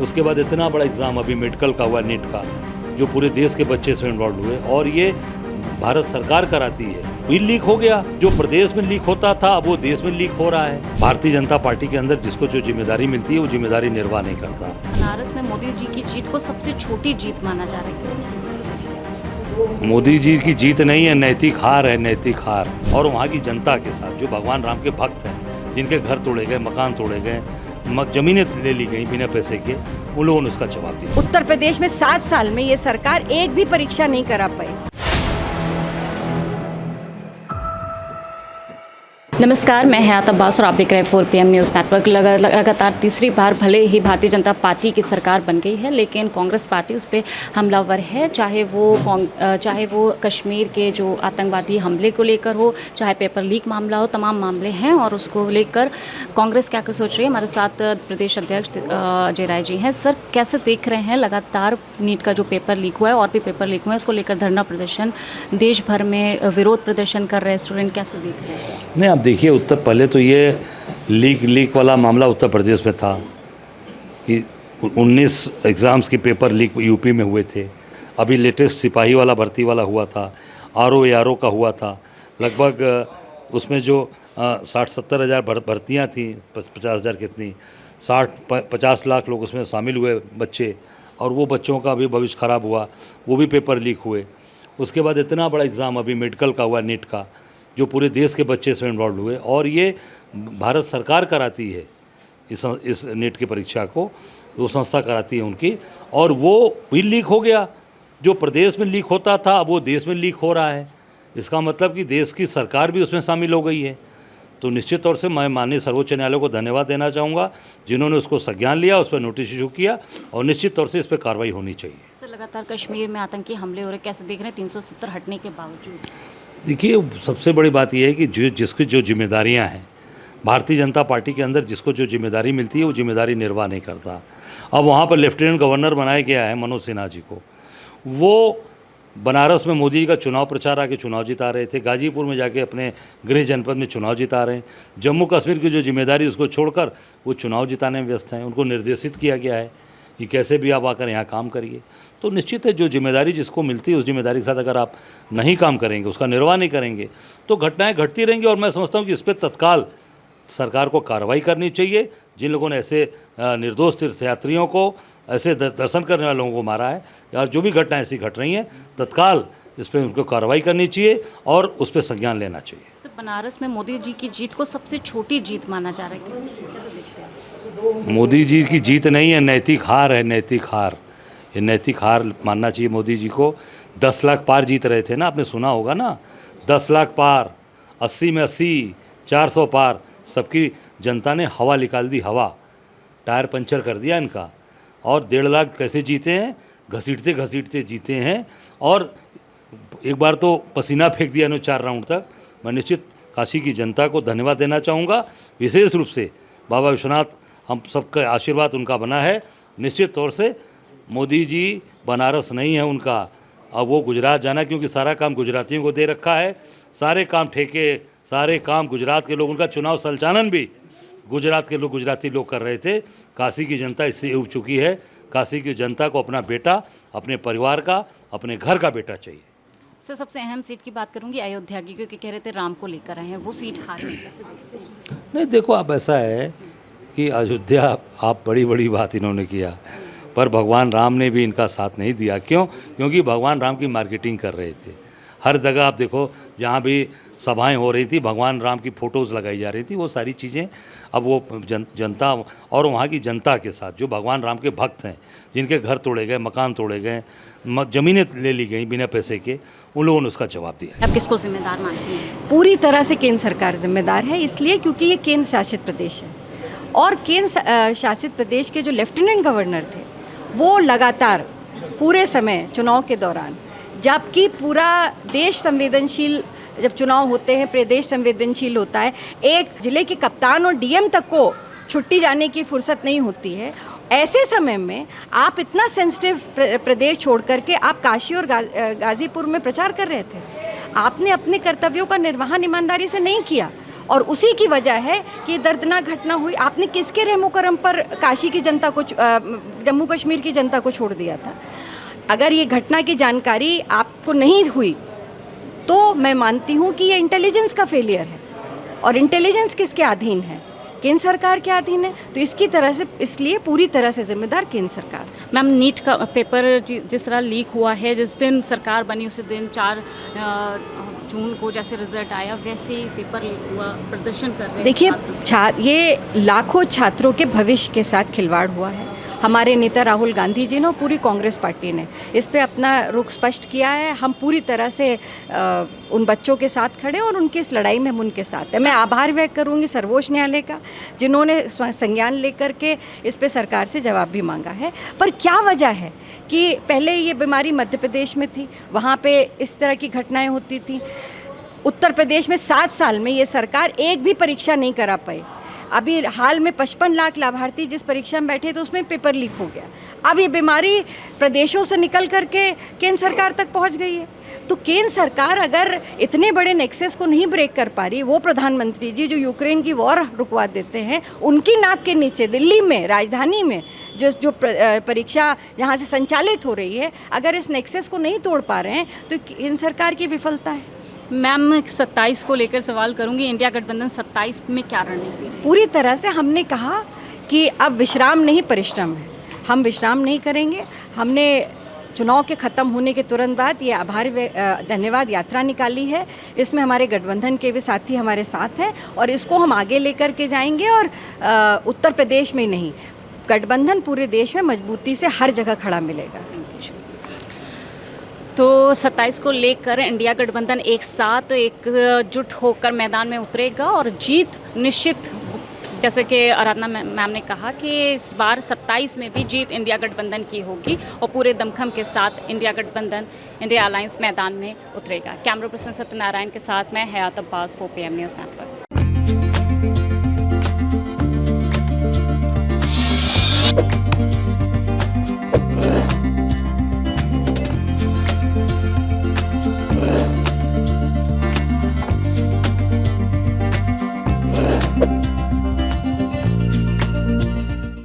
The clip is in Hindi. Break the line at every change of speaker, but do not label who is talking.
उसके बाद इतना बड़ा एग्ज़ाम अभी मेडिकल का हुआ, नीट का, जो पूरे देश के बच्चे इसमें इन्वॉल्व हुए और ये भारत सरकार कराती है। बिल लीक हो गया, जो प्रदेश में लीक होता था अब वो देश में लीक हो रहा है। भारतीय जनता पार्टी के अंदर जिसको जो जिम्मेदारी मिलती है वो जिम्मेदारी निर्वाह नहीं करता।
बनारस में मोदी जी की जीत को सबसे छोटी जीत माना जा रहा है।
मोदी जी की जीत नहीं है, नैतिक हार है, नैतिक हार। और वहाँ की जनता के साथ जो भगवान राम के भक्त हैं, जिनके घर तोड़े गए, मकान तोड़े गए, जमीनें ले ली गई बिना पैसे के, उन लोगों ने उसका जवाब दिया।
उत्तर प्रदेश में 7 साल में ये सरकार एक भी परीक्षा नहीं करा पाई।
नमस्कार, मैं हयात अब्बास और आप देख रहे हैं 4 PM न्यूज़ नेटवर्क। लगातार तीसरी बार भले ही भारतीय जनता पार्टी की सरकार बन गई है, लेकिन कांग्रेस पार्टी उस पर हमलावर है। चाहे वो कश्मीर के जो आतंकवादी हमले को लेकर हो, चाहे पेपर लीक मामला हो, तमाम मामले हैं और उसको लेकर कांग्रेस क्या सोच रही है। हमारे साथ प्रदेश अध्यक्ष अजय राय जी हैं। सर, कैसे देख रहे हैं लगातार नीट का जो पेपर लीक हुआ है और भी पेपर लीक हुए हैं, उसको लेकर धरना प्रदर्शन देश भर में विरोध प्रदर्शन कर रहे हैं स्टूडेंट, कैसे देख रहे हैं?
नहीं, आप देखिए, पहले तो ये लीक वाला मामला उत्तर प्रदेश में था कि 19 एग्ज़ाम्स के पेपर लीक यूपी में हुए थे। अभी लेटेस्ट सिपाही वाला भर्ती वाला हुआ था, RO का हुआ था। लगभग उसमें जो 60-70 हज़ार भर्तियाँ थी, 50 हज़ार कितनी, 50 लाख लोग उसमें शामिल हुए बच्चे, और वो बच्चों का भी भविष्य ख़राब हुआ, वो भी पेपर लीक हुए। उसके बाद इतना बड़ा एग्ज़ाम अभी मेडिकल का हुआ, नीट का, जो पूरे देश के बच्चे इसमें इन्वॉल्व हुए और ये भारत सरकार कराती है इस नीट की परीक्षा को, वो संस्था कराती है उनकी, और वो भी लीक हो गया। जो प्रदेश में लीक होता था अब वो देश में लीक हो रहा है। इसका मतलब कि देश की सरकार भी उसमें शामिल हो गई है। तो निश्चित तौर से मैं माननीय सर्वोच्च न्यायालय को धन्यवाद देना चाहूँगा, जिन्होंने उसको संज्ञान लिया, उस पर नोटिस इशू किया, और निश्चित तौर से इस पर कार्रवाई होनी चाहिए।
सर, लगातार कश्मीर में आतंकी हमले हो रहे, कैसे देख रहे हैं 370 हटने के बावजूद?
देखिए, सबसे बड़ी बात यह है कि जिसकी जो जिम्मेदारियां हैं, भारतीय जनता पार्टी के अंदर जिसको जो जिम्मेदारी मिलती है वो जिम्मेदारी निर्वाह नहीं करता। अब वहाँ पर लेफ्टिनेंट गवर्नर बनाया गया है मनोज सिन्हा जी को। वो बनारस में मोदी जी का चुनाव प्रचार आके चुनाव जिता रहे थे, गाजीपुर में जाके अपने गृह जनपद में चुनाव जिता रहे हैं। जम्मू कश्मीर की जो जिम्मेदारी उसको छोड़कर वो चुनाव जिताने में व्यस्त हैं। उनको निर्देशित किया गया है कि कैसे भी आप आकर यहाँ काम करिए। तो निश्चित है, जो जिम्मेदारी जिसको मिलती है उस जिम्मेदारी के साथ अगर आप नहीं काम करेंगे, उसका निर्वाह नहीं करेंगे, तो घटनाएं घटती रहेंगी। और मैं समझता हूँ कि इस पर तत्काल सरकार को कार्रवाई करनी चाहिए। जिन लोगों ने ऐसे निर्दोष तीर्थयात्रियों को, ऐसे दर्शन करने वाले लोगों को मारा है, या जो भी घटनाएं ऐसी घट रही हैं, तत्काल इस पर उनको कार्रवाई करनी चाहिए और उस पर संज्ञान लेना चाहिए।
सर, बनारस में मोदी जी की जीत को सबसे छोटी जीत माना जा रहा है, कैसे देखते हैं?
मोदी जी की जीत नहीं है, नैतिक हार है, नैतिक हार। ये नैतिक हार मानना चाहिए मोदी जी को। 10 लाख पार जीत रहे थे ना, आपने सुना होगा ना, 10 लाख पार, 80 में 80, 400 पार, सबकी जनता ने हवा निकाल दी, हवा, टायर पंचर कर दिया इनका। और 1.5 लाख कैसे जीते हैं? घसीटते घसीटते जीते हैं, और एक बार तो पसीना फेंक दिया इन्होंने 4 राउंड तक। मैं निश्चित काशी की जनता को धन्यवाद देना चाहूँगा, विशेष रूप से बाबा विश्वनाथ, हम सबका आशीर्वाद उनका बना है। निश्चित तौर से मोदी जी बनारस नहीं है उनका, अब वो गुजरात जाना, क्योंकि सारा काम गुजरातियों को दे रखा है। सारे काम ठेके, सारे काम गुजरात के लोग, उनका चुनाव संचालन भी गुजरात के लोग, गुजराती लोग कर रहे थे। काशी की जनता इससे उब चुकी है। काशी की जनता को अपना बेटा, अपने परिवार का, अपने घर का बेटा चाहिए।
सर, सबसे अहम सीट की बात करूंगी अयोध्या की, क्योंकि कह रहे थे राम को लेकर आए हैं, वो सीट हारी, कैसे देखते हैं?
नहीं, देखो, आप ऐसा है कि अयोध्या, आप बड़ी बात इन्होंने किया, पर भगवान राम ने भी इनका साथ नहीं दिया। क्यों? क्योंकि भगवान राम की मार्केटिंग कर रहे थे। हर जगह आप देखो, जहाँ भी सभाएं हो रही थी, भगवान राम की फ़ोटोज़ लगाई जा रही थी। वो सारी चीज़ें अब वो जनता और वहाँ की जनता के साथ जो भगवान राम के भक्त हैं, जिनके घर तोड़े गए, मकान तोड़े गए, ज़मीनें ले ली गई बिना पैसे के, उन लोगों ने उसका जवाब दिया।
आप किसको जिम्मेदार मानती हैं?
पूरी तरह से केंद्र सरकार जिम्मेदार है, इसलिए क्योंकि ये केंद्र शासित प्रदेश है और केंद्र शासित प्रदेश के जो लेफ्टिनेंट गवर्नर थे वो लगातार पूरे समय चुनाव के दौरान, जबकि पूरा देश संवेदनशील, जब चुनाव होते हैं प्रदेश संवेदनशील होता है, एक जिले के कप्तान और DM तक को छुट्टी जाने की फुर्सत नहीं होती है। ऐसे समय में आप इतना सेंसिटिव प्रदेश छोड़ करके आप काशी और गाजीपुर में प्रचार कर रहे थे। आपने अपने कर्तव्यों का निर्वहन ईमानदारी से नहीं किया और उसी की वजह है कि दर्दनाक घटना हुई। आपने किसके रहमो करम पर काशी की जनता को, जम्मू कश्मीर की जनता को छोड़ दिया था? अगर ये घटना की जानकारी आपको नहीं हुई तो मैं मानती हूँ कि ये इंटेलिजेंस का फेलियर है। और इंटेलिजेंस किसके अधीन है? केंद्र सरकार के अधीन है। तो इसकी तरह से, इसलिए पूरी तरह से जिम्मेदार केंद्र सरकार।
मैम, नीट का पेपर जिस तरह लीक हुआ है, जिस दिन सरकार बनी उसी दिन 4 जून को जैसे रिजल्ट आया वैसे ही पेपर लीक हुआ, प्रदर्शन कर रहे हैं।
देखिए, ये लाखों छात्रों के भविष्य के साथ खिलवाड़ हुआ है। हमारे नेता राहुल गांधी जी ने और पूरी कांग्रेस पार्टी ने इस पे अपना रुख स्पष्ट किया है। हम पूरी तरह से उन बच्चों के साथ खड़े और उनकी इस लड़ाई में हम उनके साथ हैं। मैं आभार व्यक्त करूंगी सर्वोच्च न्यायालय का, जिन्होंने संज्ञान लेकर के इस पे सरकार से जवाब भी मांगा है। पर क्या वजह है कि पहले ये बीमारी मध्य प्रदेश में थी, वहाँ पे इस तरह की घटनाएं होती थी। उत्तर प्रदेश में 7 साल में ये सरकार एक भी परीक्षा नहीं करा पाई। अभी हाल में 55 लाख लाभार्थी जिस परीक्षा में बैठे थे उसमें पेपर लीक हो गया। अब ये बीमारी प्रदेशों से निकल करके केंद्र सरकार तक पहुंच गई है। तो केंद्र सरकार अगर इतने बड़े नेक्सस को नहीं ब्रेक कर पा रही, वो प्रधानमंत्री जी जो यूक्रेन की वॉर रुकवा देते हैं, उनकी नाक के नीचे दिल्ली में, राजधानी में जो परीक्षा यहाँ से संचालित हो रही है, अगर इस नेक्सस को नहीं तोड़ पा रहे हैं तो केंद्र सरकार की विफलता है।
मैम, 27 को लेकर सवाल करूंगी, इंडिया गठबंधन 27 में क्या रणनीति है?
पूरी तरह से हमने कहा कि अब विश्राम नहीं परिश्रम है। हम विश्राम नहीं करेंगे। हमने चुनाव के ख़त्म होने के तुरंत बाद ये धन्यवाद यात्रा निकाली है। इसमें हमारे गठबंधन के भी साथी हमारे साथ हैं और इसको हम आगे लेकर के जाएंगे। और उत्तर प्रदेश में नहीं, गठबंधन पूरे देश में मजबूती से हर जगह खड़ा मिलेगा।
तो 27 को लेकर इंडिया गठबंधन एक साथ एकजुट होकर मैदान में उतरेगा और जीत निश्चित, जैसे कि आराधना मैम ने कहा कि इस बार 27 में भी जीत इंडिया गठबंधन की होगी और पूरे दमखम के साथ इंडिया गठबंधन, इंडिया अलायंस मैदान में उतरेगा। कैमरा पर्सन सत्यनारायण के साथ मैं हयात अब्बास, 4 PM न्यूज़ नेटवर्क।